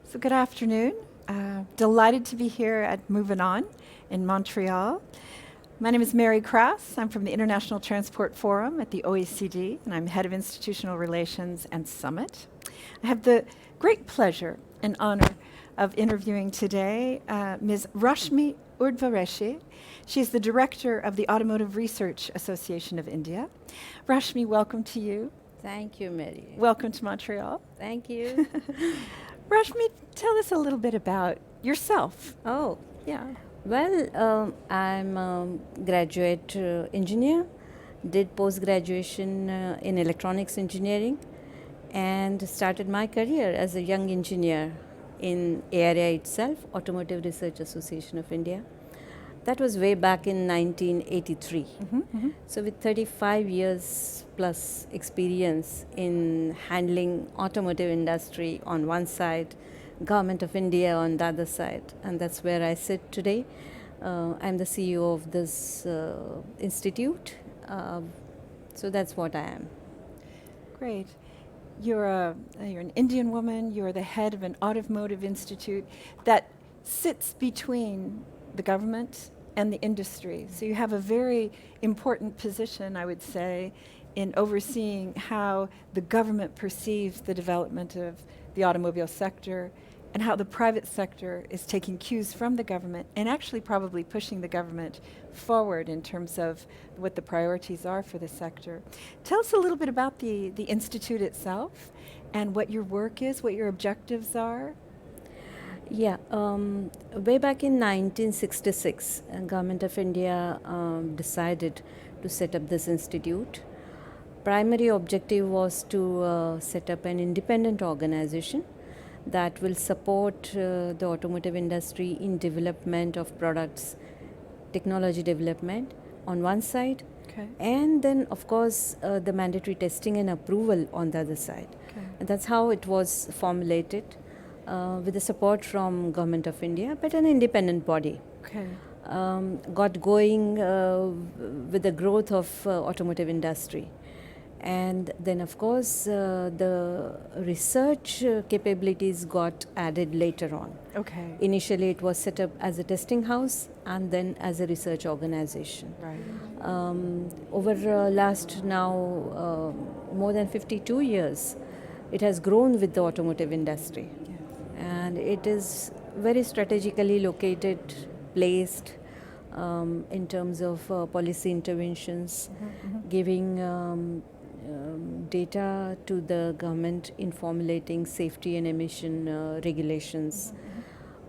So good afternoon. Delighted to be here at Movin'On in Montreal. My name is Mary Krass. I'm from the International Transport Forum at the OECD, and I'm Head of Institutional Relations and Summit. I have the great pleasure and honor of interviewing today Ms. Rashmi Urdhwareshe. She's the Director of the Automotive Research Association of India. Rashmi, welcome to you. Thank you, Mary. Welcome to Montreal. Thank you. Rashmi, tell us a little bit about yourself. Oh, Yeah. well, I'm a graduate engineer, did post-graduation in electronics engineering, and started my career as a young engineer in ARI itself, Automotive Research Association of India. That was way back in 1983. So with 35 years plus experience in handling automotive industry on one side, Government of India on the other side, and that's where I sit today. I'm the CEO of this institute, so that's what I am. Great. You're an Indian woman. You're the head of an automotive institute that sits between the government and the industry. So you have a very important position, I would say, in overseeing how the government perceives the development of the automobile sector and how the private sector is taking cues from the government and actually probably pushing the government forward in terms of what the priorities are for the sector. Tell us a little bit about the institute itself and what your work is, what your objectives are. Yeah, way back in 1966, Government of India decided to set up this institute. Primary objective was to set up an independent organization that will support the automotive industry in development of products, technology development on one side, Okay. and then of course the mandatory testing and approval on the other side. Okay. And that's how it was formulated. With the support from Government of India, but an independent body. Okay. Got going with the growth of automotive industry. And then of course the research capabilities got added later on. Okay. Initially it was set up as a testing house and then as a research organization. Right. Over last now more than 52 years, it has grown with the automotive industry. And it is very strategically located, placed in terms of policy interventions, giving data to the government in formulating safety and emission regulations.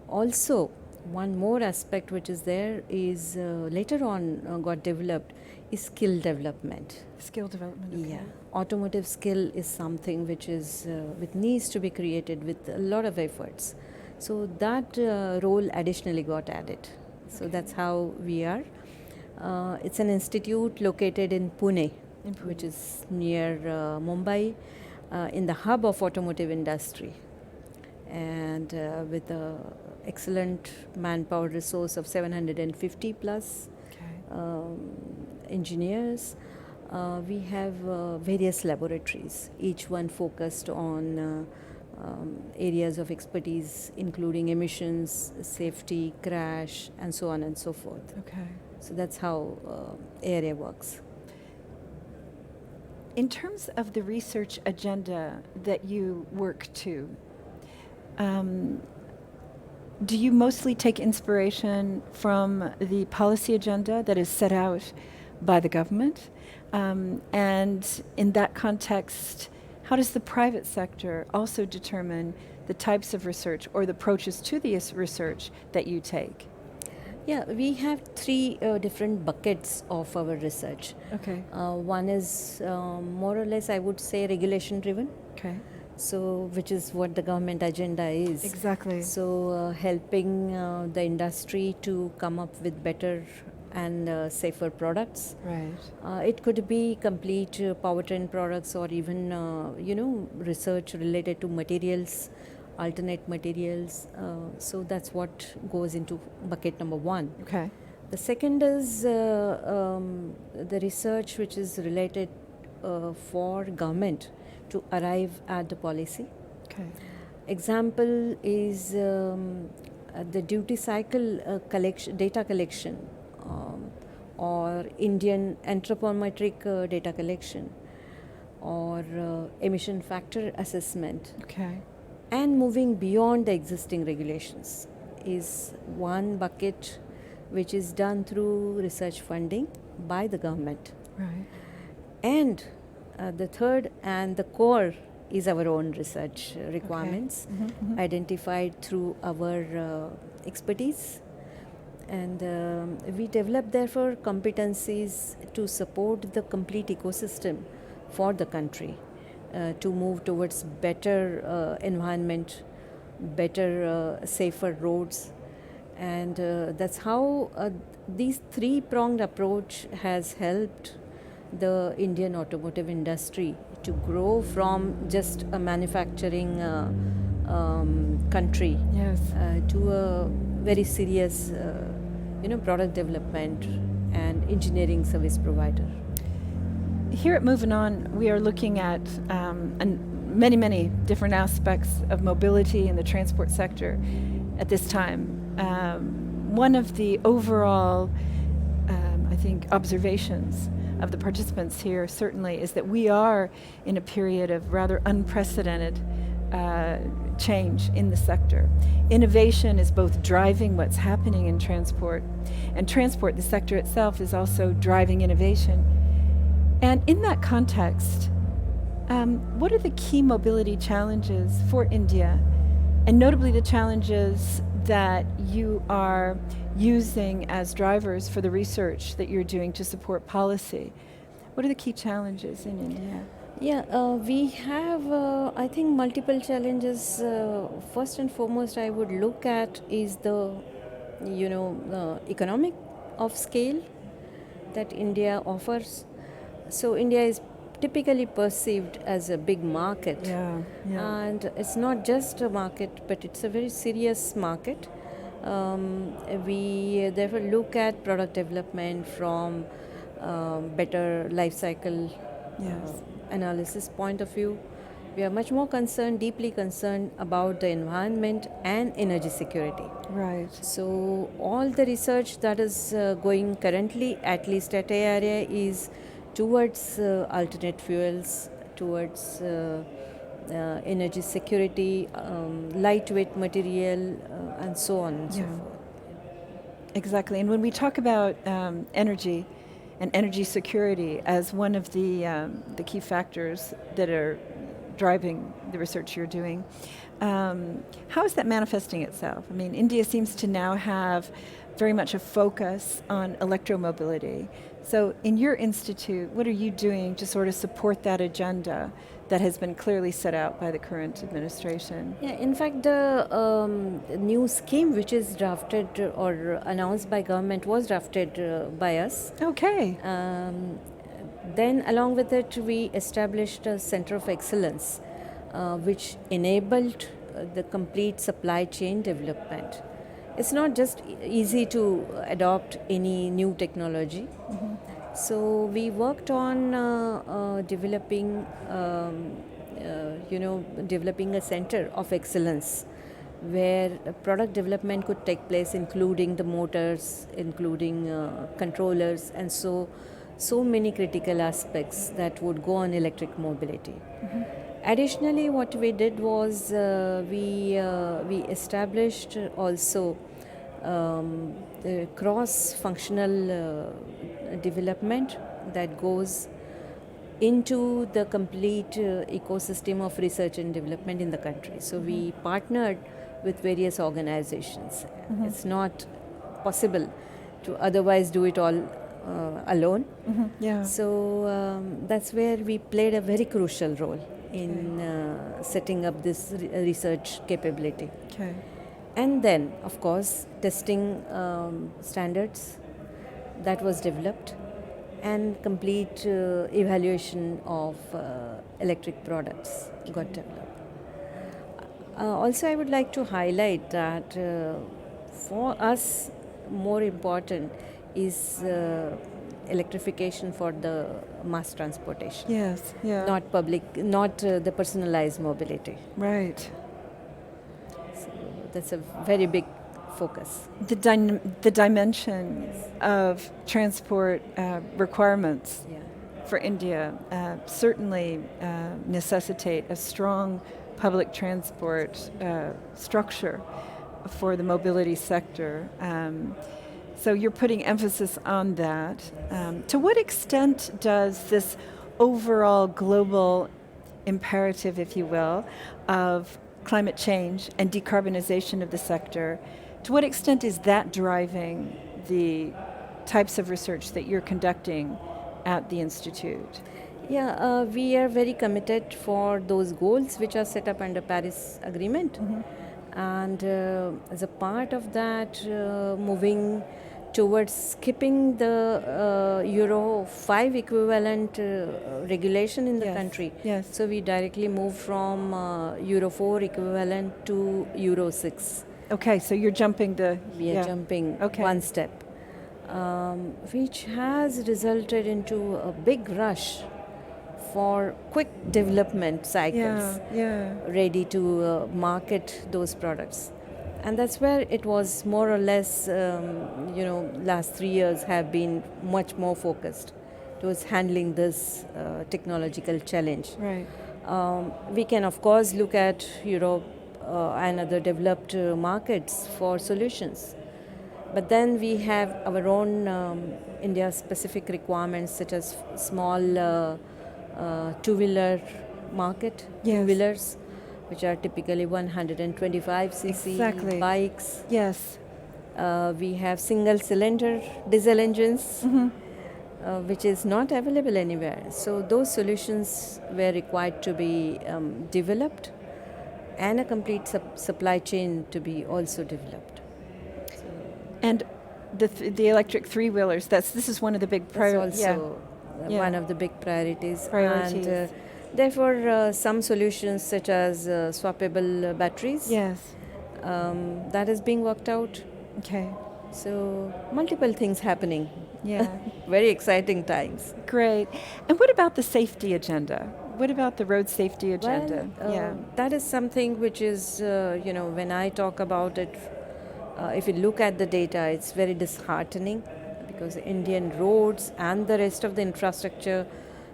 Also, one more aspect which is there is later on got developed is skill development. Skill development. Okay. Yeah, automotive skill is something which is which needs to be created with a lot of efforts. So that role additionally got added. So that's how we are. It's an institute located in Pune, which is near Mumbai, in the hub of automotive industry, and with an excellent manpower resource of 750 plus. Okay. Engineers. We have various laboratories, each one focused on areas of expertise, including emissions, safety, crash, and so on and so forth. Okay. So that's how area works. In terms of the research agenda that you work to, do you mostly take inspiration from the policy agenda that is set out by the government? And in that context, how does the private sector also determine the types of research or the approaches to the research that you take? Yeah, we have three different buckets of our research. Okay. One is more or less, I would say, regulation driven. Okay. So, which is what the government agenda is. Exactly. So, helping the industry to come up with better and safer products. Right. It could be complete powertrain products or even, research related to materials, alternate materials. So that's what goes into bucket number one. Okay. The second is the research which is related for government to arrive at the policy. Okay. Example is the duty cycle data collection, or Indian anthropometric data collection, or emission factor assessment. Okay. And moving beyond the existing regulations is one bucket which is done through research funding by the government. Right. And the third and the core is our own research requirements, identified through our expertise. And we develop, therefore, competencies to support the complete ecosystem for the country to move towards better environment, better, safer roads. And that's how these three-pronged approach has helped the Indian automotive industry to grow from just a manufacturing country Yes. to a very serious product development and engineering service provider. Here at Movin'On, we are looking at many, many different aspects of mobility in the transport sector at this time. One of the overall, I think, observations of the participants here certainly is that we are in a period of rather unprecedented change in the sector. Innovation is both driving what's happening in transport, and transport, the sector itself, is also driving innovation. And in that context, what are the key mobility challenges for India, and notably the challenges that you are using as drivers for the research that you're doing to support policy? What are the key challenges in India? Yeah, we have, I think, multiple challenges. First and foremost, I would look at is the, economic of scale that India offers. So India is typically perceived as a big market. Yeah. And it's not just a market, but it's a very serious market. We therefore look at product development from better life cycle Yes. analysis point of view. We are much more concerned, deeply concerned about the environment and energy security. Right. So all the research that is going currently, at least at area, is towards alternate fuels, towards energy security, lightweight material, and so on and so forth. Exactly. And when we talk about energy and energy security as one of the key factors that are driving the research you're doing, how is that manifesting itself? I mean, India seems to now have very much a focus on electromobility. So in your institute, what are you doing to sort of support that agenda that has been clearly set out by the current administration? Yeah, in fact, the new scheme which is drafted or announced by government was drafted by us. Okay. Then along with it, we established a Center of Excellence which enabled the complete supply chain development. It's not just easy to adopt any new technology. So we worked on developing a center of excellence where product development could take place, including the motors, including controllers, and so many critical aspects that would go on electric mobility. Additionally, what we did was we established also the cross-functional development that goes into the complete ecosystem of research and development in the country. So we partnered with various organizations. It's not possible to otherwise do it all alone. Yeah. So that's where we played a very crucial role in setting up this research capability. Okay. And then, of course, testing standards that was developed, and complete evaluation of electric products got developed. Also, I would like to highlight that for us, more important is electrification for the mass transportation. Yes. Yeah. Not the personalized mobility. Right. that's a very big focus. The dimension of transport requirements Yeah. for India certainly necessitate a strong public transport structure for the mobility sector. So you're putting emphasis on that. To what extent does this overall global imperative, if you will, of climate change and decarbonization of the sector, to what extent is that driving the types of research that you're conducting at the Institute? Yeah, we are very committed for those goals which are set up under Paris Agreement. And as a part of that, moving towards skipping the Euro 5 equivalent regulation in the Yes, country. yes. So we directly moved from Euro 4 equivalent to Euro 6. Okay, so you're jumping the... We are jumping one step, which has resulted into a big rush for quick development cycles, ready to market those products. And that's where it was more or less, last 3 years have been much more focused towards handling this technological challenge. Right. We can, of course, look at Europe and other developed markets for solutions. But then we have our own India-specific requirements, such as small two-wheeler market, two-wheelers, which are typically 125 cc bikes. Yes. We have single-cylinder diesel engines, which is not available anywhere. So those solutions were required to be developed, and a complete supply chain to be also developed. And the electric three-wheelers, this is one of the big priorities. That's also one of the big priorities. Priorities. And therefore, some solutions such as swappable batteries, that is being worked out. Okay. So multiple things happening. Yeah. Very exciting times. Great. And what about the safety agenda? What about the road safety agenda? Well, that is something which is, when I talk about it, if you look at the data, it's very disheartening, because Indian roads and the rest of the infrastructure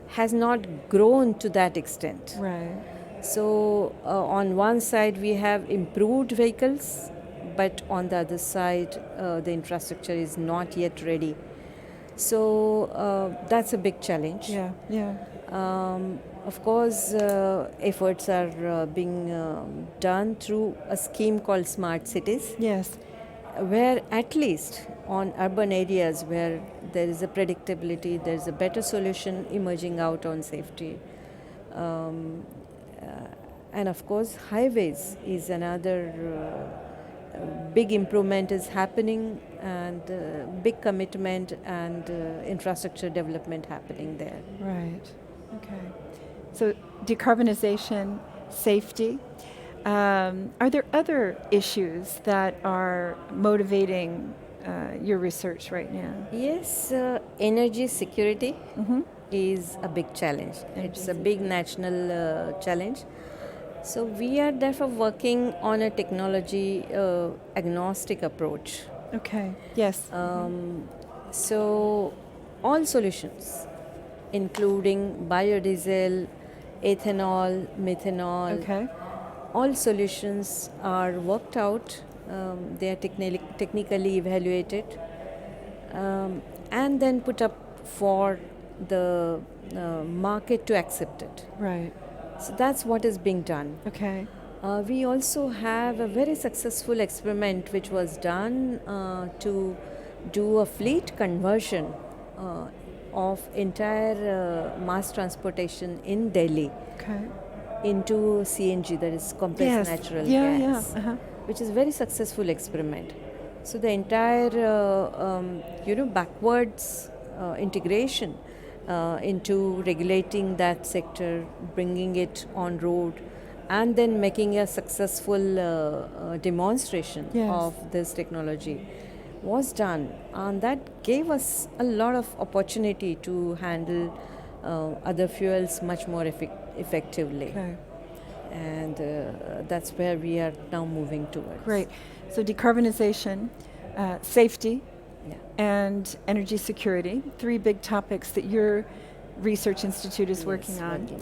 has not grown to that extent. Right. So on one side we have improved vehicles, but on the other side the infrastructure is not yet ready. So that's a big challenge. Of course, efforts are being done through a scheme called Smart Cities. Yes. Where at least on urban areas where there is a predictability, there is a better solution emerging out on safety. And of course, highways is another big improvement is happening, and big commitment and infrastructure development happening there. Right. Okay. So decarbonization, safety. Are there other issues that are motivating your research right now? Yes, energy security is a big challenge. It's a big national challenge. So we are therefore working on a technology agnostic approach. Okay. Yes. So all solutions, including biodiesel, ethanol, methanol, all solutions are worked out. They are technically evaluated and then put up for the market to accept it. Right. So that's what is being done. Okay. We also have a very successful experiment which was done to do a fleet conversion of entire mass transportation in Delhi into CNG, that is compressed natural gas, which is a very successful experiment. So the entire backwards integration into regulating that sector, bringing it on road, and then making a successful demonstration of this technology was done, and that gave us a lot of opportunity to handle other fuels much more effectively. and that's where we are now moving towards. Great. So decarbonization, safety, Yeah. and energy security, three big topics that your research institute is Yes, working on. working.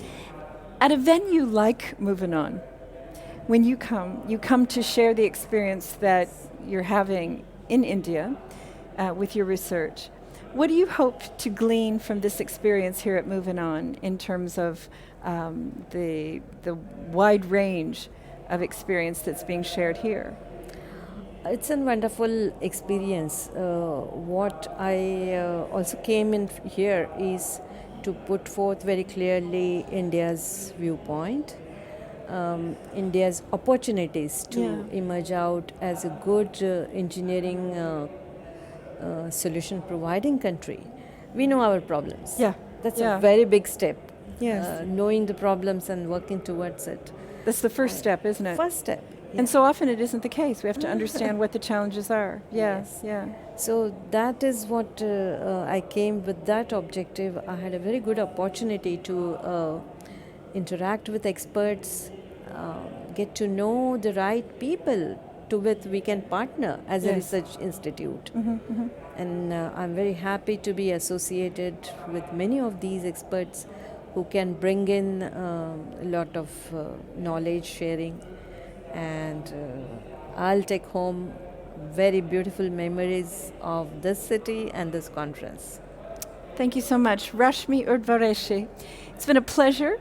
At a venue like Movin'On, when you come to share the experience that you're having in India with your research. What do you hope to glean from this experience here at Movin'On in terms of the wide range of experience that's being shared here? It's a wonderful experience. What I also came in here is to put forth very clearly India's viewpoint, India's opportunities to Yeah. emerge out as a good engineering solution providing country. We know our problems. Yeah. That's Yeah. a very big step. Yes. Knowing the problems and working towards it. That's the first step, isn't it? First step. And so often it isn't the case. We have to understand what the challenges are. Yes, yeah. So that is what I came with that objective. I had a very good opportunity to interact with experts, get to know the right people to with we can partner as a Yes. research institute. Mm-hmm. And I'm very happy to be associated with many of these experts who can bring in a lot of knowledge sharing, and I'll take home very beautiful memories of this city and this conference. Thank you so much. Rashmi Urdhwareshe. It's been a pleasure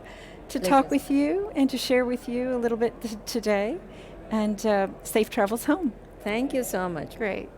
to talk Pleasure. with you and to share with you a little bit today. And safe travels home. Thank you so much. Great.